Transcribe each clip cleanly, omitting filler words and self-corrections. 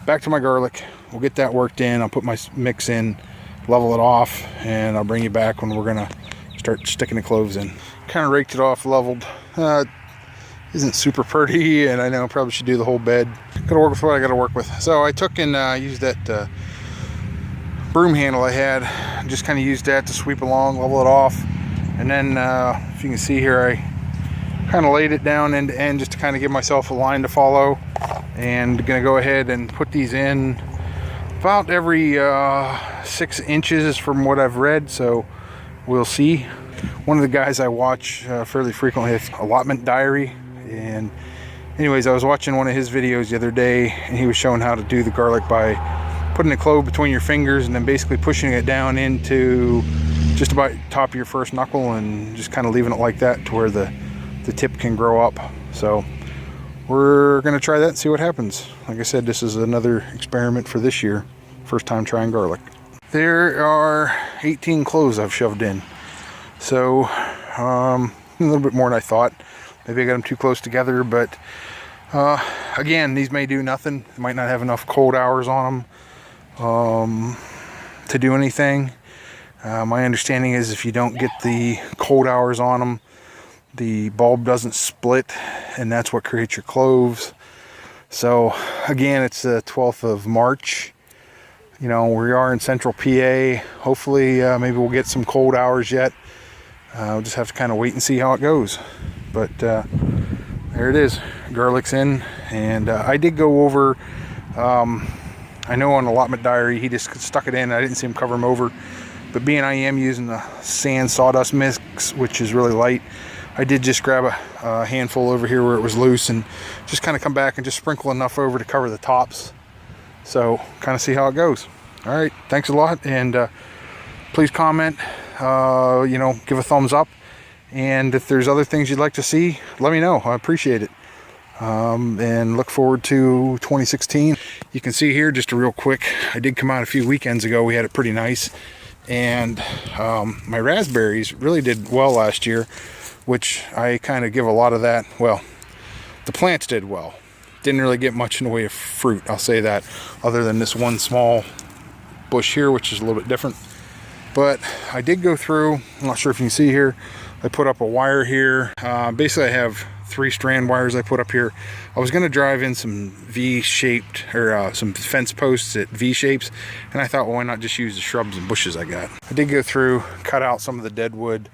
back to my garlic. We'll get that worked in. I'll put my mix in, level it off, and I'll bring you back when we're gonna start sticking the cloves in. Kind of raked it off, leveled. Isn't super pretty, and I know I probably should do the whole bed. Gotta work with what I gotta work with. So I took and used that broom handle I had. Just kind of used that to sweep along, level it off, and then if you can see here, I kind of laid it down end to end just to kind of give myself a line to follow. And gonna go ahead and put these in about every 6 inches from what I've read, so we'll see. One of the guys I watch fairly frequently is Allotment Diary, and anyways, I was watching one of his videos the other day, and he was showing how to do the garlic by putting the clove between your fingers and then basically pushing it down into just about top of your first knuckle and just kind of leaving it like that to where the tip can grow up. So we're gonna try that and see what happens. Like I said, this is another experiment for this year. First time trying garlic. There are 18 cloves I've shoved in. So a little bit more than I thought. Maybe I got them too close together, but again, these may do nothing. They might not have enough cold hours on them to do anything. My understanding is if you don't get the cold hours on them, the bulb doesn't split, and that's what creates your cloves. So again, it's the 12th of March. You know, we are in central PA. Hopefully maybe we'll get some cold hours yet. We'll just have to kind of wait and see how it goes. But there it is, garlic's in. And I did go over, I know on Allotment Diary he just stuck it in. I didn't see him cover them over, but being I am using the sand sawdust mix, which is really light, I did just grab a handful over here where it was loose and just kind of come back and just sprinkle enough over to cover the tops. So kind of see how it goes. All right, thanks a lot, and please comment, you know, give a thumbs up, and if there's other things you'd like to see, let me know. I appreciate it, and look forward to 2016. You can see here, just a real quick, I did come out a few weekends ago. We had it pretty nice, and my raspberries really did well last year, which I kind of give a lot of that. Well, the plants did well. Didn't really get much in the way of fruit, I'll say that, other than this one small bush here, which is a little bit different. But I did go through, I'm not sure if you can see here, I put up a wire here. Basically I have 3 strand wires I put up here. I was going to drive in some V-shaped, or some fence posts at V-shapes, and I thought, well, why not just use the shrubs and bushes I got. I did go through, cut out some of the dead wood,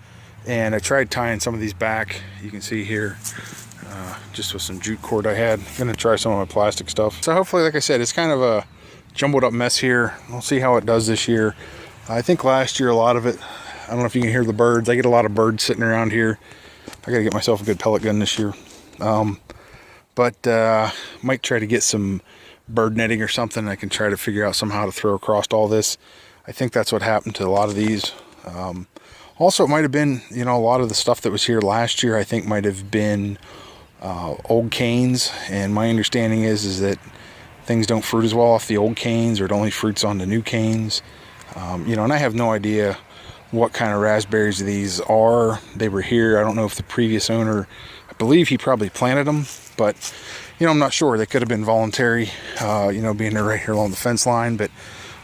and I tried tying some of these back. You can see here, just with some jute cord I had. I'm gonna try some of my plastic stuff. So hopefully, like I said, it's kind of a jumbled up mess here. We'll see how it does this year. I think last year a lot of it, I don't know if you can hear the birds. I get a lot of birds sitting around here. I gotta get myself a good pellet gun this year. But might try to get some bird netting or something. I can try to figure out somehow to throw across all this. I think that's what happened to a lot of these. Also, it might have been, you know, a lot of the stuff that was here last year, I think might have been old canes, and my understanding is that things don't fruit as well off the old canes, or it only fruits on the new canes. You know, and I have no idea what kind of raspberries these are. They were here. I don't know if the previous owner, I believe he probably planted them, but you know, I'm not sure. They could have been voluntary, you know, being right here along the fence line. But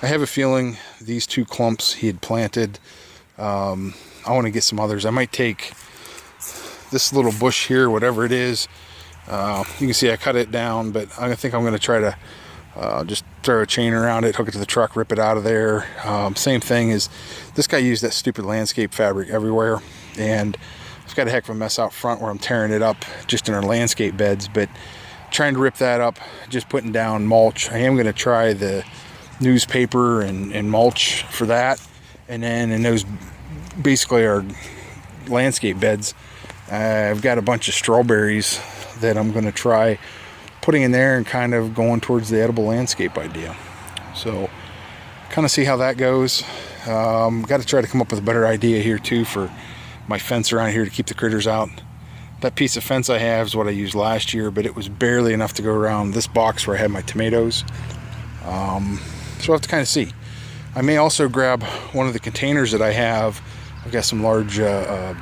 I have a feeling these 2 clumps he had planted. I want to get some others. I might take this little bush here, whatever it is. You can see I cut it down, but I think I'm going to try to just throw a chain around it, hook it to the truck, rip it out of there. Same thing is, this guy used that stupid landscape fabric everywhere, and I've got a heck of a mess out front where I'm tearing it up just in our landscape beds. But trying to rip that up, just putting down mulch. I am going to try the newspaper and mulch for that, and then in those basically our landscape beds, I've got a bunch of strawberries that I'm going to try putting in there and kind of going towards the edible landscape idea. So kind of see how that goes. Got to try to come up with a better idea here too for my fence around here to keep the critters out. That piece of fence I have is what I used last year, but it was barely enough to go around this box where I had my tomatoes. So I'll have to kind of see. I may also grab one of the containers that I have. I've got some large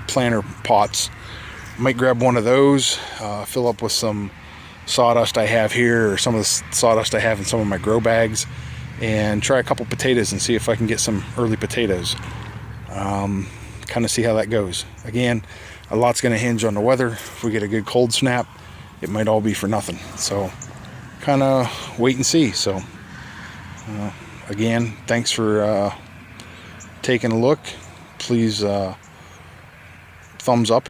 planter pots. I might grab one of those, fill up with some sawdust I have here, or some of the sawdust I have in some of my grow bags, and try a couple potatoes and see if I can get some early potatoes. Kind of see how that goes. Again, a lot's going to hinge on the weather. If we get a good cold snap, it might all be for nothing. So kind of wait and see. So again, thanks for taking a look. Please thumbs up